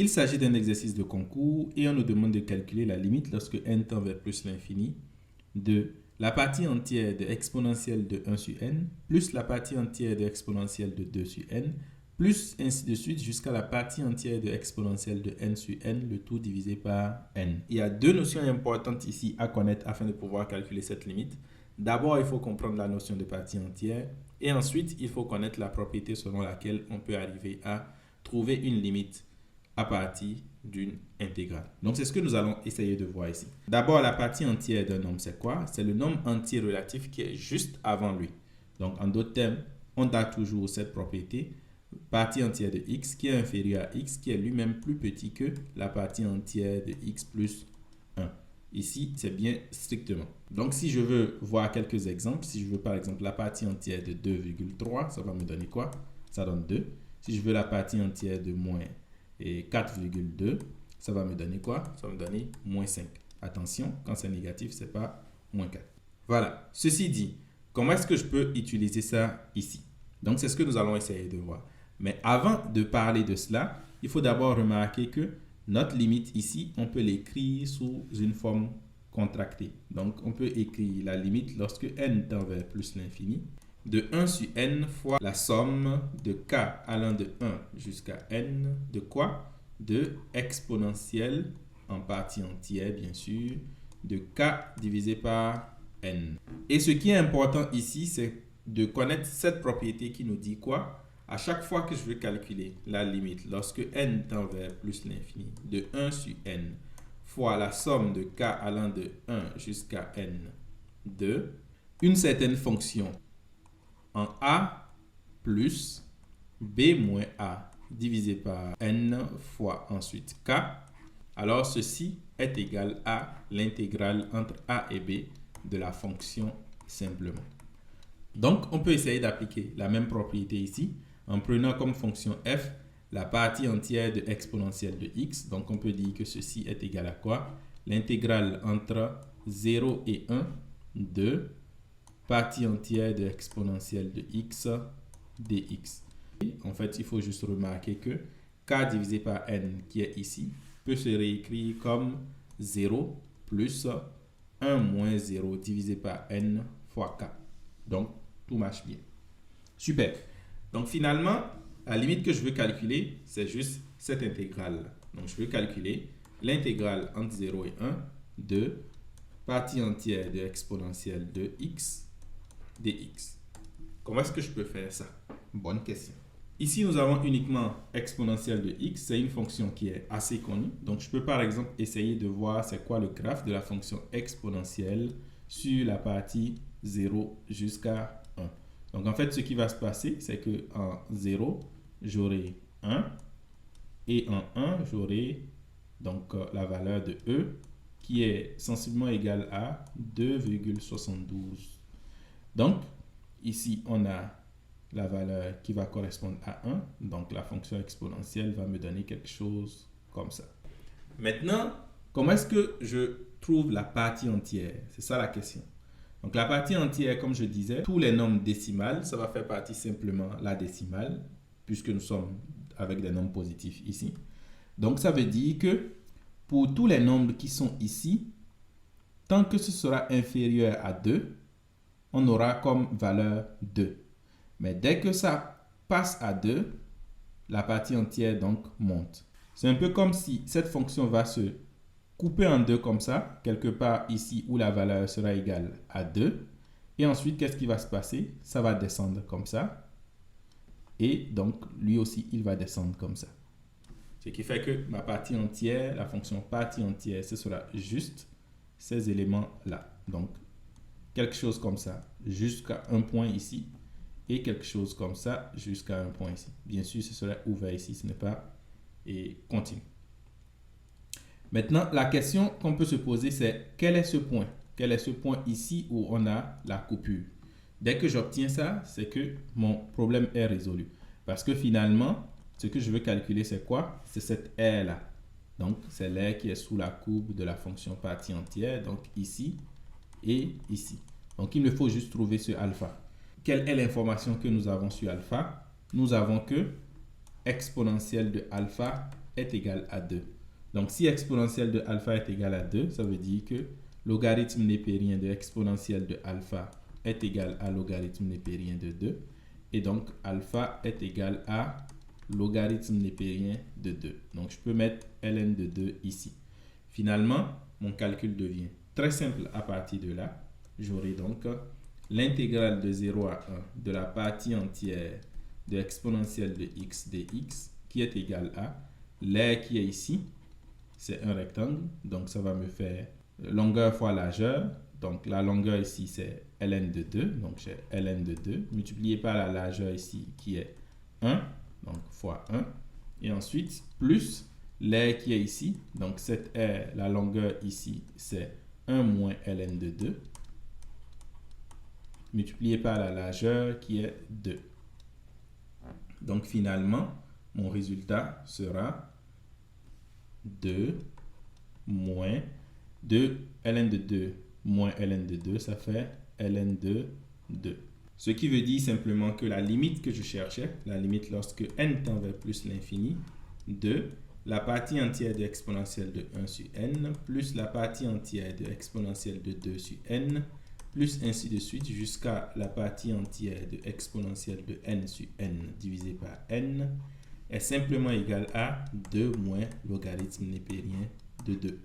Il s'agit d'un exercice de concours et on nous demande de calculer la limite lorsque n tend vers plus l'infini de la partie entière de exponentielle de 1 sur n plus la partie entière de exponentielle de 2 sur n plus ainsi de suite jusqu'à la partie entière de exponentielle de n sur n, le tout divisé par n. Il y a deux notions importantes ici à connaître afin de pouvoir calculer cette limite. D'abord, il faut comprendre la notion de partie entière et ensuite, il faut connaître la propriété selon laquelle on peut arriver à trouver une limite à partir d'une intégrale. Donc, c'est ce que nous allons essayer de voir ici. D'abord, la partie entière d'un nombre, c'est quoi? C'est le nombre entier relatif qui est juste avant lui. Donc, en d'autres termes, on a toujours cette propriété, partie entière de x qui est inférieure à x, qui est lui-même plus petit que la partie entière de x plus 1. Ici, c'est bien strictement. Donc, si je veux voir quelques exemples, si je veux par exemple la partie entière de 2,3, ça va me donner quoi? Ça donne 2. Si je veux la partie entière de moins 4,2, ça va me donner quoi? Ça va me donner moins 5. Attention, quand c'est négatif, c'est pas moins 4. Voilà. Ceci dit, comment est-ce que je peux utiliser ça ici? Donc, c'est ce que nous allons essayer de voir. Mais avant de parler de cela, il faut d'abord remarquer que notre limite ici, on peut l'écrire sous une forme contractée. Donc, on peut écrire la limite lorsque n tend vers plus l'infini de 1 sur n fois la somme de k allant de 1 jusqu'à n de quoi? De exponentielle en partie entière, bien sûr, de k divisé par n. Et ce qui est important ici, c'est de connaître cette propriété qui nous dit quoi? À chaque fois que je veux calculer la limite lorsque n tend vers plus l'infini de 1 sur n fois la somme de k allant de 1 jusqu'à n de une certaine fonction en a plus b moins a divisé par n fois ensuite k, alors ceci est égal à l'intégrale entre a et b de la fonction simplement. Donc, on peut essayer d'appliquer la même propriété ici en prenant comme fonction f la partie entière de exponentielle de x. Donc, on peut dire que ceci est égal à quoi? L'intégrale entre 0 et 1 de partie entière de exponentielle de x dx. En fait, il faut juste remarquer que k divisé par n qui est ici peut se réécrire comme 0 plus 1 moins 0 divisé par n fois k. Donc, tout marche bien. Super. Donc, finalement, la limite que je veux calculer, c'est juste cette intégrale. Donc, je veux calculer l'intégrale entre 0 et 1 de partie entière de exponentielle de x dx. Comment est-ce que je peux faire ça? Bonne question. Ici, nous avons uniquement exponentielle de x. C'est une fonction qui est assez connue. Donc, je peux par exemple essayer de voir c'est quoi le graphe de la fonction exponentielle sur la partie 0 jusqu'à 1. Donc, en fait, ce qui va se passer, c'est que en 0, j'aurai 1 et en 1, j'aurai donc la valeur de e qui est sensiblement égale à 2,72. Donc, ici, on a la valeur qui va correspondre à 1. Donc, la fonction exponentielle va me donner quelque chose comme ça. Maintenant, comment est-ce que je trouve la partie entière? C'est ça la question. Donc, la partie entière, comme je disais, tous les nombres décimales, ça va faire partie simplement la décimale, puisque nous sommes avec des nombres positifs ici. Donc, ça veut dire que pour tous les nombres qui sont ici, tant que ce sera inférieur à 2, on aura comme valeur 2. Mais dès que ça passe à 2, la partie entière donc monte. C'est un peu comme si cette fonction va se couper en deux comme ça, quelque part ici où la valeur sera égale à 2. Et ensuite, qu'est-ce qui va se passer? Ça va descendre comme ça. Et donc, lui aussi, il va descendre comme ça. Ce qui fait que ma partie entière, la fonction partie entière, ce sera juste ces éléments-là. Donc, quelque chose comme ça jusqu'à un point ici et quelque chose comme ça jusqu'à un point ici. Bien sûr, ce sera ouvert ici, ce n'est pas continu. Maintenant, la question qu'on peut se poser, c'est quel est ce point? Quel est ce point ici où on a la coupure? Dès que j'obtiens ça, c'est que mon problème est résolu. Parce que finalement, ce que je veux calculer, c'est quoi? C'est cette aire-là. Donc, c'est l'aire qui est sous la courbe de la fonction partie entière. Donc, ici et ici. Donc, il me faut juste trouver ce alpha. Quelle est l'information que nous avons sur alpha? Nous avons que exponentielle de alpha est égal à 2. Donc, si exponentielle de alpha est égal à 2, ça veut dire que logarithme népérien de exponentielle de alpha est égal à logarithme népérien de 2. Et donc, alpha est égal à logarithme népérien de 2. Donc, je peux mettre ln de 2 ici. Finalement, mon calcul devient très simple à partir de là. J'aurai donc l'intégrale de 0 à 1 de la partie entière de exponentielle de x dx qui est égale à l'aire qui est ici. C'est un rectangle, donc ça va me faire longueur fois largeur. Donc la longueur ici, c'est ln de 2. Donc j'ai ln de 2 multiplié par la largeur ici qui est 1. Donc fois 1. Et ensuite, plus l'aire qui est ici. Donc cette aire, la longueur ici, c'est 1 moins ln de 2. Multiplié par la largeur qui est 2. Donc finalement, mon résultat sera 2 moins 2 ln de 2 moins ln de 2, ça fait ln de 2. Ce qui veut dire simplement que la limite que je cherchais, la limite lorsque n tend vers plus l'infini, de la partie entière de exponentielle de 1 sur n plus la partie entière de exponentielle de 2 sur n plus ainsi de suite jusqu'à la partie entière de exponentielle de n sur n divisé par n est simplement égal à 2 moins logarithme népérien de 2.